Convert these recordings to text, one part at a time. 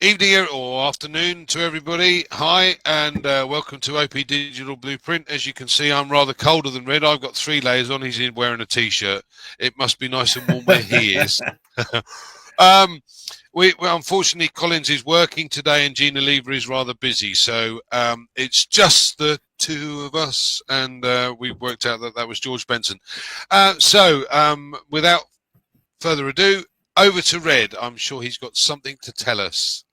Evening or afternoon to everybody. Hi, and welcome to OP Digital Blueprint. As you can see, I'm rather colder than Red. I've got 3 layers on. He's wearing a t-shirt. It must be nice and warm where he is. Well, unfortunately, Collins is working today and Gina Lever is rather busy. So it's just the two of us, and we worked out that was George Benson. Without further ado, over to Red. I'm sure he's got something to tell us.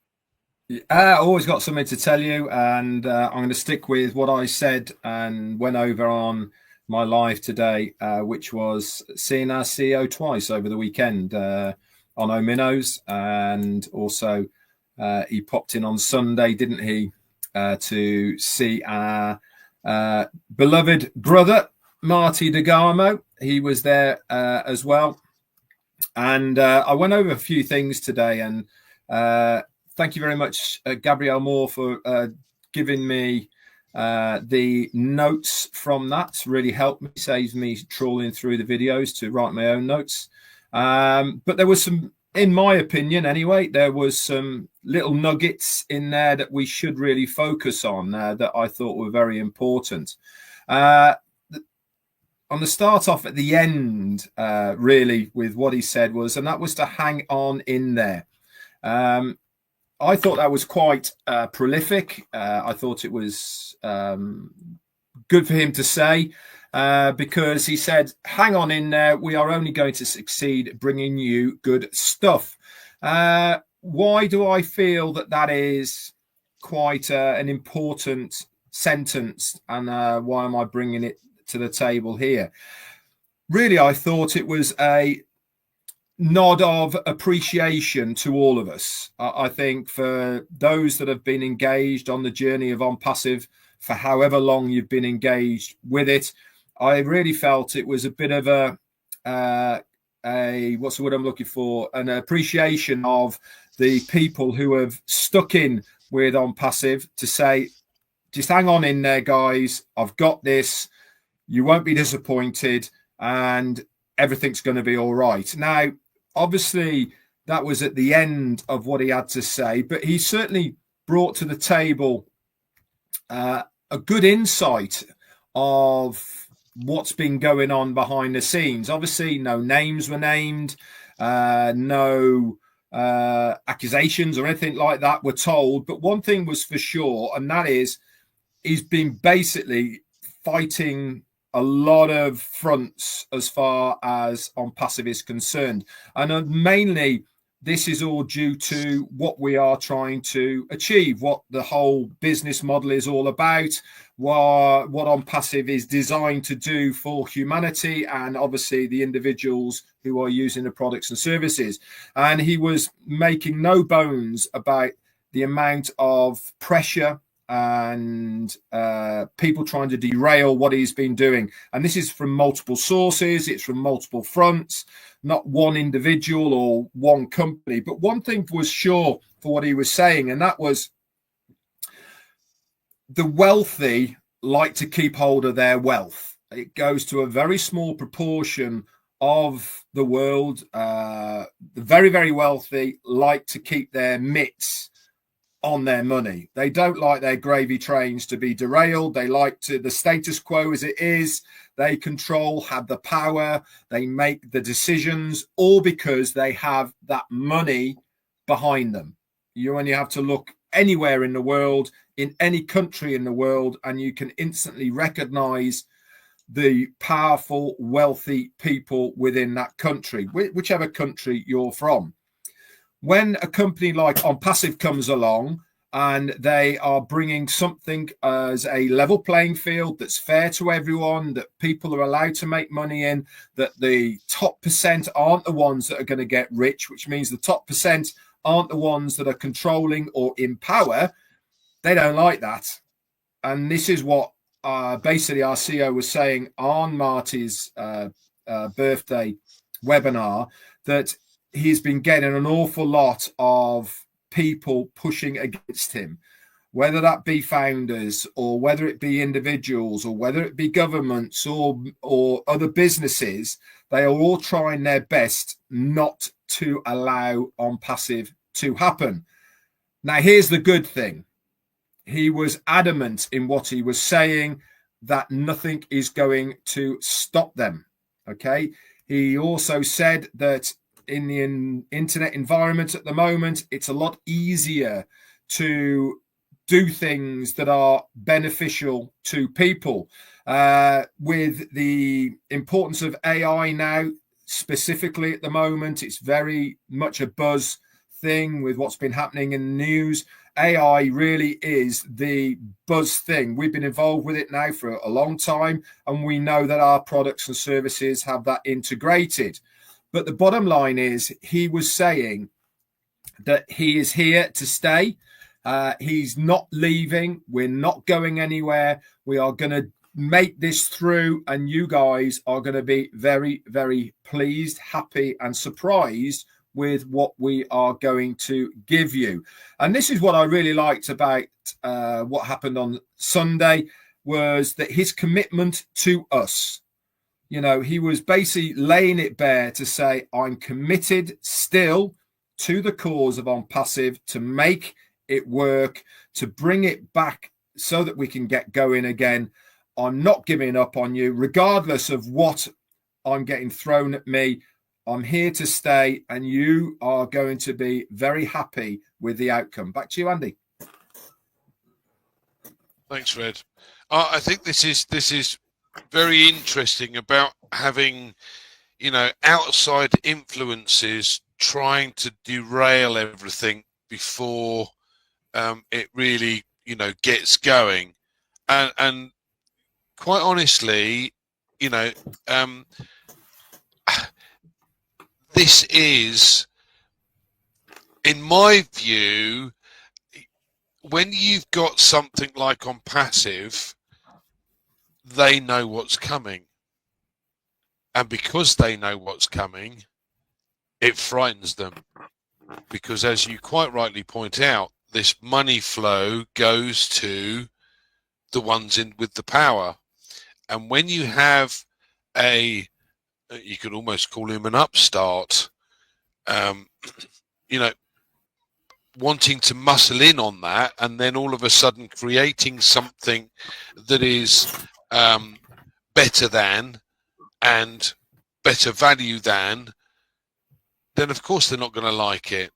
I always got something to tell you, and I'm going to stick with what I said and went over on my live today, which was seeing our CEO twice over the weekend on OMinnows, and also he popped in on Sunday, didn't he, to see our beloved brother, Marty DeGarmo. He was there as well. And I went over a few things today, and thank you very much, Gabrielle Moore, for giving me the notes from that. Really helped me, saves me trawling through the videos to write my own notes. But there was some, in my opinion anyway, there was some little nuggets in there that we should really focus on that I thought were very important. On the start off at the end, really, with what he said was, and that was to hang on in there. I thought that was quite prolific. I thought it was good for him to say, because he said, hang on in there. We are only going to succeed bringing you good stuff. Why do I feel that that is quite an important sentence, and why am I bringing it to the table here? Really, I thought it was a nod of appreciation to all of us. I think for those that have been engaged on the journey of OnPassive for however long you've been engaged with it, I really felt it was a bit of a what's the word I'm looking for? An appreciation of the people who have stuck in with OnPassive to say, just hang on in there, guys. I've got this. You won't be disappointed, and everything's going to be all right. Now, obviously, that was at the end of what he had to say, but he certainly brought to the table a good insight of what's been going on behind the scenes. Obviously, no names were named, no accusations or anything like that were told. But one thing was for sure, and that is he's been basically fighting a lot of fronts as far as OnPassive is concerned. And mainly, this is all due to what we are trying to achieve, what the whole business model is all about, what OnPassive is designed to do for humanity and obviously the individuals who are using the products and services. And he was making no bones about the amount of pressure and people trying to derail what he's been doing. And this is from multiple sources, it's from multiple fronts, not one individual or one company. But one thing was sure for what he was saying, and that was the wealthy like to keep hold of their wealth. It goes to a very small proportion of the world. The very, very wealthy like to keep their mitts on their money. They don't like their gravy trains to be derailed. They like to the status quo as it is. They control, have the power, they make the decisions, all because they have that money behind them. You only have to look anywhere in the world, in any country in the world, and you can instantly recognize the powerful, wealthy people within that country, whichever country you're from. When a company like OnPassive comes along and they are bringing something as a level playing field that's fair to everyone, that people are allowed to make money in, that the top percent aren't the ones that are going to get rich, which means the top percent aren't the ones that are controlling or in power, they don't like that. And this is what basically our CEO was saying on Marty's birthday webinar, that he's been getting an awful lot of people pushing against him, whether that be founders or whether it be individuals or whether it be governments or other businesses. They are all trying their best not to allow OnPassive to happen. Now, here's the good thing. He was adamant in what he was saying, that nothing is going to stop them. Okay. He also said that in the internet environment at the moment, it's a lot easier to do things that are beneficial to people. With the importance of AI now, specifically at the moment, it's very much a buzz thing with what's been happening in the news. AI really is the buzz thing. We've been involved with it now for a long time, and we know that our products and services have that integrated. But the bottom line is, he was saying that he is here to stay. He's not leaving. We're not going anywhere. We are going to make this through, and you guys are going to be very, very pleased, happy, and surprised with what we are going to give you. And this is what I really liked about what happened on Sunday, was that his commitment to us. You know, he was basically laying it bare to say, I'm committed still to the cause of OnPassive, to make it work, to bring it back so that we can get going again. I'm not giving up on you, regardless of what I'm getting thrown at me. I'm here to stay, and you are going to be very happy with the outcome. Back to you, Andy. Thanks, Red. I think this is very interesting about having, you know, outside influences trying to derail everything before it really, you know, gets going. And quite honestly, you know, this is, in my view, when you've got something like OnPassive, they know what's coming. And because they know what's coming, it frightens them. Because as you quite rightly point out, this money flow goes to the ones in with the power. And when you have you could almost call him an upstart, you know, wanting to muscle in on that, and then all of a sudden creating something that is better than and better value than, then of course they're not going to like it.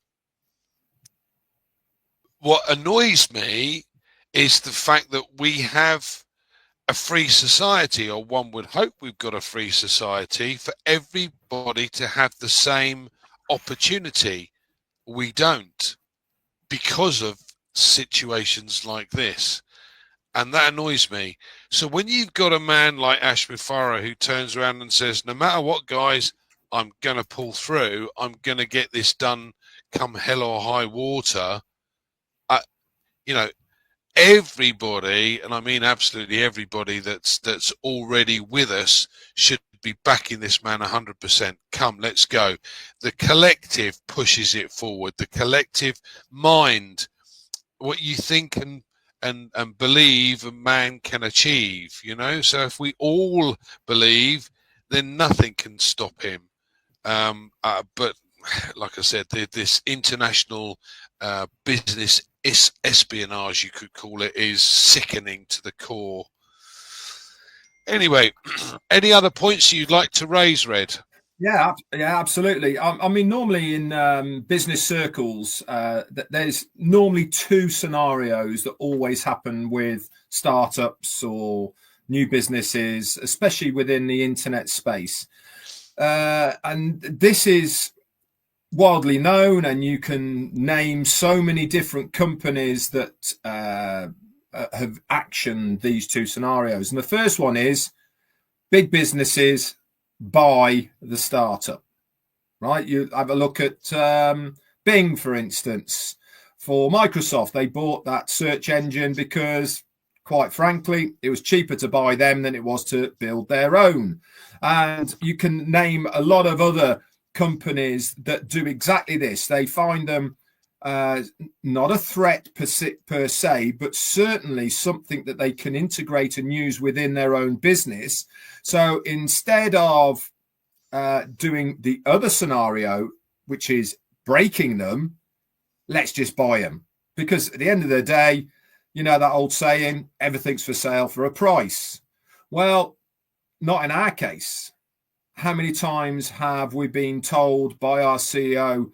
What annoys me is the fact that we have a free society, or one would hope we've got a free society, for everybody to have the same opportunity. We don't, because of situations like this, and that annoys me. So when you've got a man like Ashmi Farah who turns around and says, no matter what, guys, I'm going to pull through, I'm going to get this done come hell or high water, you know, everybody, and I mean absolutely everybody that's already with us, should be backing this man 100%. Come, let's go. The collective pushes it forward. The collective mind, what you think and believe a man can achieve, you know. So if we all believe, then nothing can stop him. But like I said, this international business espionage, you could call it, is sickening to the core. Anyway, any other points you'd like to raise, Red? Yeah, absolutely. I mean, normally in business circles, there's normally two scenarios that always happen with startups or new businesses, especially within the internet space. And this is widely known, and you can name so many different companies that have actioned these two scenarios. And the first one is big businesses buy the startup, right? You have a look at Bing, for instance. For Microsoft, they bought that search engine because, quite frankly, it was cheaper to buy them than it was to build their own. And you can name a lot of other companies that do exactly this. They find them not a threat per se, but certainly something that they can integrate and use within their own business. So instead of doing the other scenario, which is breaking them, let's just buy them. because at the end of the day, you know that old saying, everything's for sale for a price. Well, not in our case. How many times have we been told by our CEO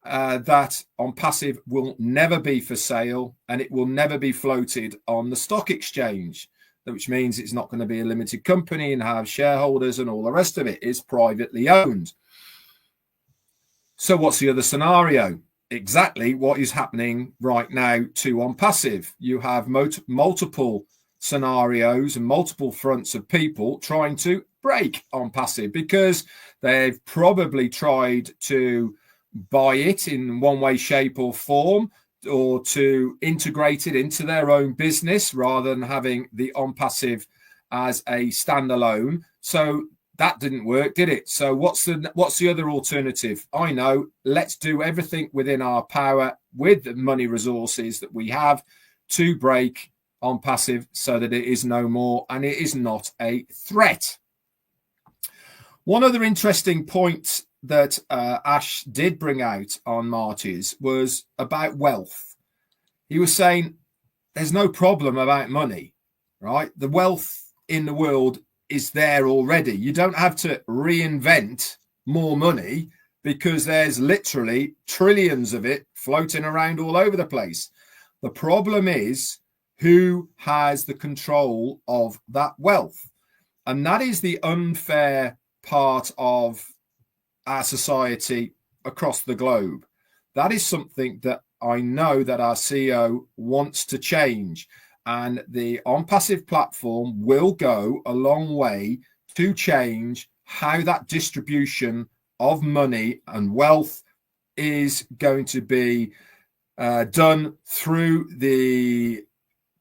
that OnPassive will never be for sale and it will never be floated on the stock exchange, which means it's not going to be a limited company and have shareholders and all the rest of it. It's privately owned. So what's the other scenario? Exactly what is happening right now to OnPassive. You have multiple scenarios and multiple fronts of people trying to break OnPassive because they've probably tried to buy it in one way, shape or form, or to integrate it into their own business rather than having the OnPassive as a standalone. So that didn't work, did it? So what's the other alternative? I know, let's do everything within our power with the money resources that we have to break OnPassive so that it is no more and it is not a threat. One other interesting point that Ash did bring out on Marty's was about wealth. He was saying there's no problem about money, right? The wealth in the world is there already. You don't have to reinvent more money because there's literally trillions of it floating around all over the place. The problem is who has the control of that wealth. And that is the unfair part of our society across the globe. That is something that I know that our CEO wants to change. And the OnPassive platform will go a long way to change how that distribution of money and wealth is going to be done through the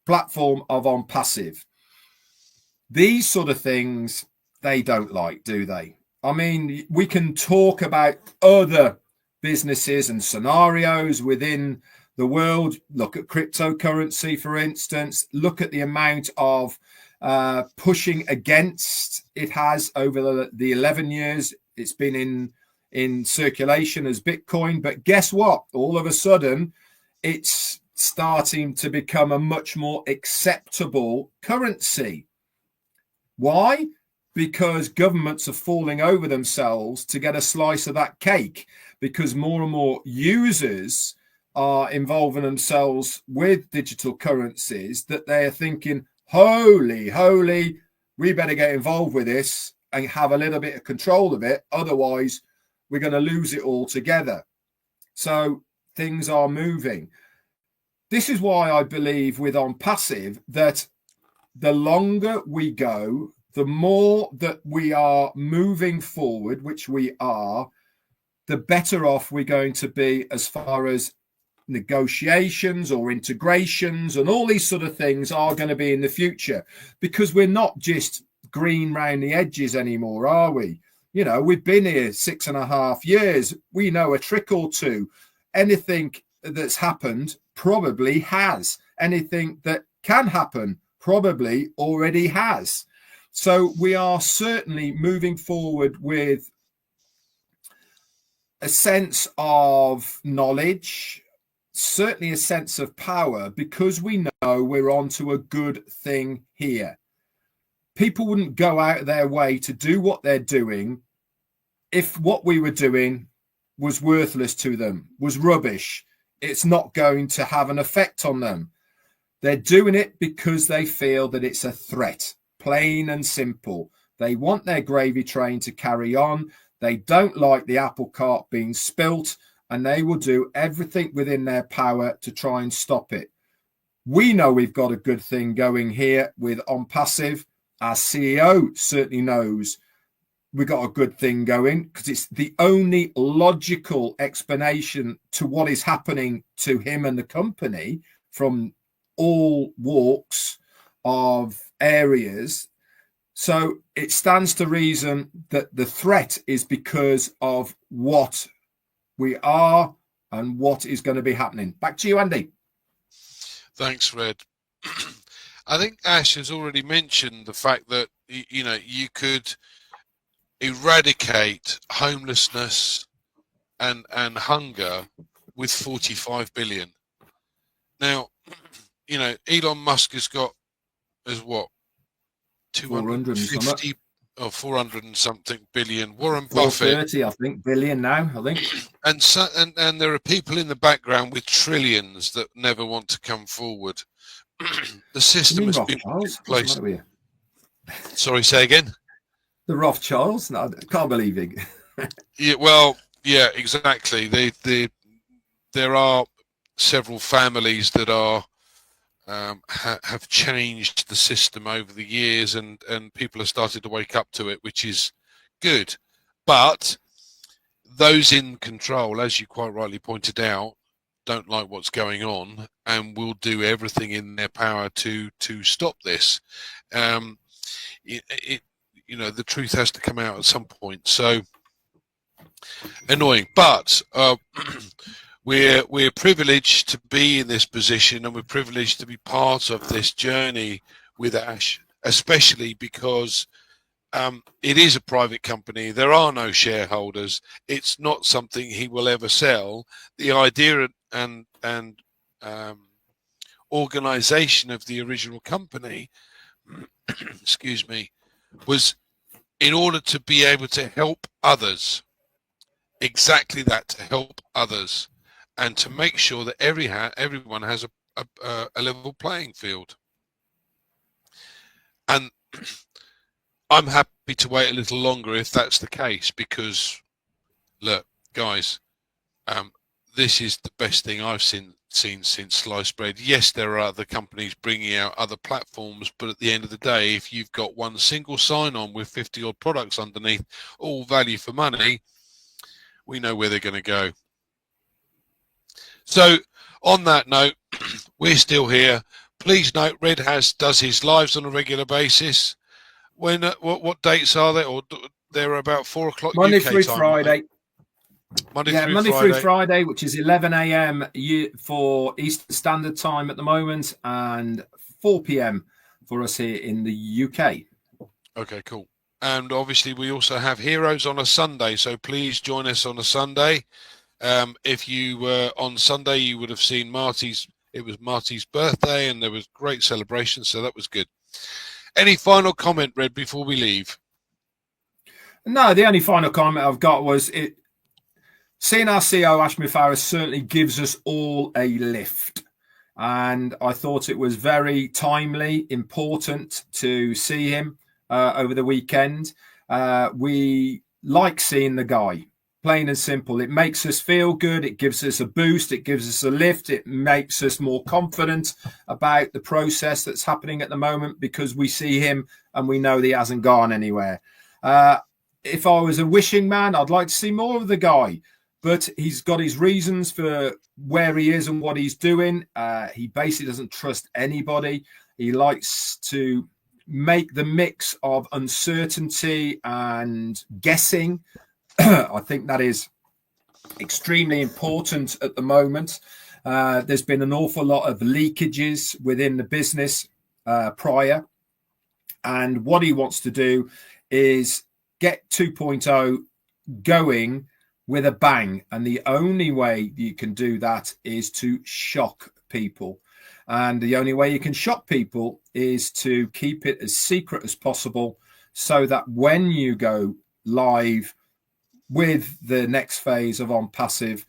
platform of OnPassive. These sort of things they don't like, do they? I mean, we can talk about other businesses and scenarios within the world. Look at cryptocurrency, for instance. Look at the amount of pushing against it has over the 11 years it's been in circulation as Bitcoin. But guess what? All of a sudden, it's starting to become a much more acceptable currency. Why? Because governments are falling over themselves to get a slice of that cake, because more and more users are involving themselves with digital currencies that they are thinking, holy, we better get involved with this and have a little bit of control of it. Otherwise, we're going to lose it all together. So things are moving. This is why I believe with OnPassive that the longer we go, the more that we are moving forward, which we are, the better off we're going to be as far as negotiations or integrations and all these sort of things are going to be in the future, because we're not just green round the edges anymore, are we? You know, we've been here 6.5 years. We know a trick or two. Anything that's happened probably has. Anything that can happen probably already has. So we are certainly moving forward with a sense of knowledge, certainly a sense of power, because we know we're onto a good thing here. People wouldn't go out of their way to do what they're doing if what we were doing was worthless to them, was rubbish. It's not going to have an effect on them. They're doing it because they feel that it's a threat. Plain and simple. They want their gravy train to carry on. They don't like the apple cart being spilt, and they will do everything within their power to try and stop it. We know we've got a good thing going here with OnPassive. Our CEO certainly knows we've got a good thing going, because it's the only logical explanation to what is happening to him and the company from all walks of areas. So it stands to reason that the threat is because of what we are and what is going to be happening. Back to you, Andy. Thanks, Red. I think Ash has already mentioned the fact that, you know, you could eradicate homelessness and hunger with 45 billion. Now, Elon Musk has got what 400 and something. 250 or 400 and something billion. Warren 430, Buffett, I think, billion now, I think. and there are people in the background with trillions that never want to come forward. The system has been put in Rothschilds? What's the place. matter with you? Sorry, say again. The Rothschilds? No, I can't believe it. Yeah, well, yeah, exactly. There are several families that are have changed the system over the years, and people have started to wake up to it, which is good. But those in control, as you quite rightly pointed out, don't like what's going on and will do everything in their power to stop this. The truth has to come out at some point. So annoying, but we're privileged to be in this position, and we're privileged to be part of this journey with Ash, especially because it is a private company. There are no shareholders. It's not something he will ever sell. The idea and organization of the original company, excuse me, was in order to be able to help others. Exactly that, to help others, and to make sure that everyone has a level playing field. And I'm happy to wait a little longer if that's the case, because look, guys, this is the best thing I've seen since sliced bread. Yes, there are other companies bringing out other platforms, but at the end of the day, if you've got one single sign-on with 50 odd products underneath, all value for money, we know where they're going to go. So on that note, we're still here. Please note, Red does his lives on a regular basis. When what dates are they? Or they're about 4 o'clock Monday UK through time, Friday. Monday Friday. through Friday, which is 11 a.m. for Eastern Standard Time at the moment, and 4 p.m. for us here in the UK. Okay, cool. And obviously we also have Heroes on a Sunday, so please join us on a Sunday. If you were on Sunday, you would have seen it was Marty's birthday, and there was great celebration, so that was good. Any final comment, Red, before we leave? No, the only final comment I've got was seeing our CEO Ashmi Farah certainly gives us all a lift. And I thought it was very timely, important to see him over the weekend. We like seeing the guy, plain and simple. It makes us feel good. It gives us a boost. It gives us a lift. It makes us more confident about the process that's happening at the moment, because we see him and we know that he hasn't gone anywhere. If I was a wishing man, I'd like to see more of the guy. But he's got his reasons for where he is and what he's doing. He basically doesn't trust anybody. He likes to make the mix of uncertainty and guessing. I think that is extremely important at the moment. There's been an awful lot of leakages within the business prior. And what he wants to do is get 2.0 going with a bang, and the only way you can do that is to shock people, and the only way you can shock people is to keep it as secret as possible, so that when you go live with the next phase of OnPassive,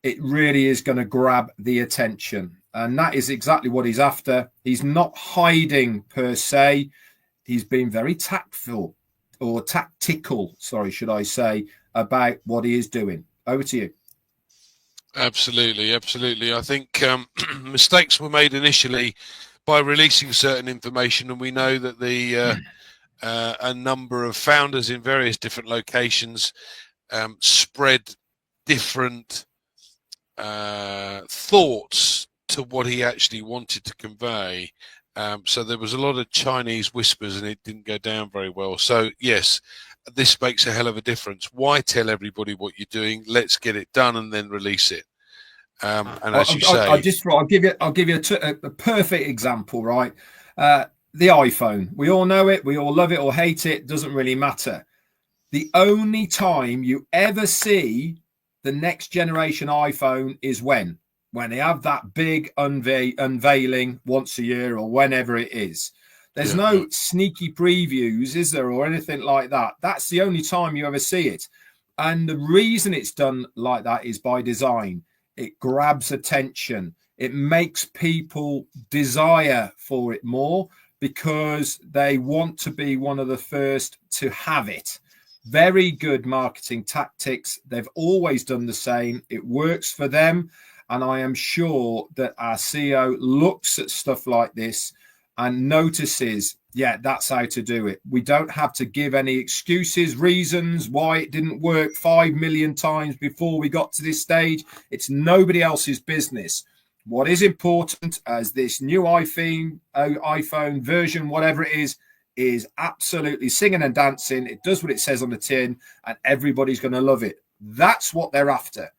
it really is going to grab the attention. And that is exactly what he's after. He's not hiding per se. He's been very tactful, or tactical, sorry, should I say, about what he is doing. Over to you. Absolutely. I think mistakes were made initially by releasing certain information, and we know that a number of founders in various different locations spread different thoughts to what he actually wanted to convey. So there was a lot of Chinese whispers, and it didn't go down very well. So yes, this makes a hell of a difference. Why tell everybody what you're doing? Let's get it done and then release it. And as you say, I'll give you a perfect example, right? The iPhone. We all know it. We all love it or hate it. Doesn't really matter. The only time you ever see the next generation iPhone is when when they have that big unveiling once a year or whenever it is. There's no sneaky previews, is there, or anything like that. That's the only time you ever see it. And the reason it's done like that is by design. It grabs attention. It makes people desire for it more because they want to be one of the first to have it. Very good marketing tactics. They've always done the same. It works for them. And I am sure that our CEO looks at stuff like this and notices, yeah, that's how to do it. We don't have to give any excuses, reasons why it didn't work 5 million times before we got to this stage. It's nobody else's business. What is important as this new iPhone version, whatever it is absolutely singing and dancing. It does what it says on the tin and everybody's going to love it. That's what they're after.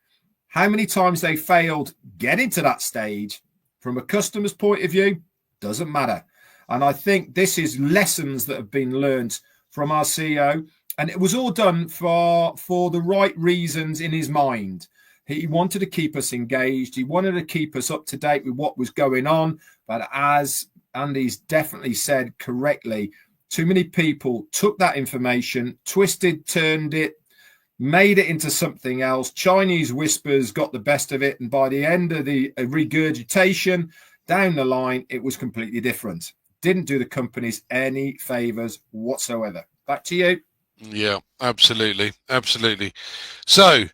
How many times they failed getting to that stage from a customer's point of view doesn't matter. And I think this is lessons that have been learned from our CEO. And it was all done for the right reasons in his mind. He wanted to keep us engaged. He wanted to keep us up to date with what was going on. But as Andy's definitely said correctly, too many people took that information, twisted, turned it, made it into something else. Chinese whispers got the best of it. And by the end of the regurgitation down the line, it was completely different. Didn't do the companies any favors whatsoever. Back to you. Yeah, absolutely. Absolutely. So,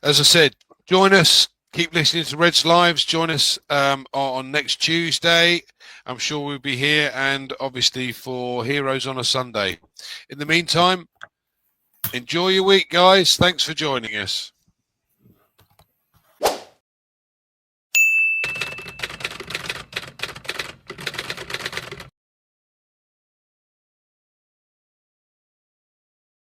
as I said, join us. Keep listening to Red's Lives. Join us on next Tuesday. I'm sure we'll be here, and obviously for Heroes on a Sunday. In the meantime, enjoy your week, guys. Thanks for joining us.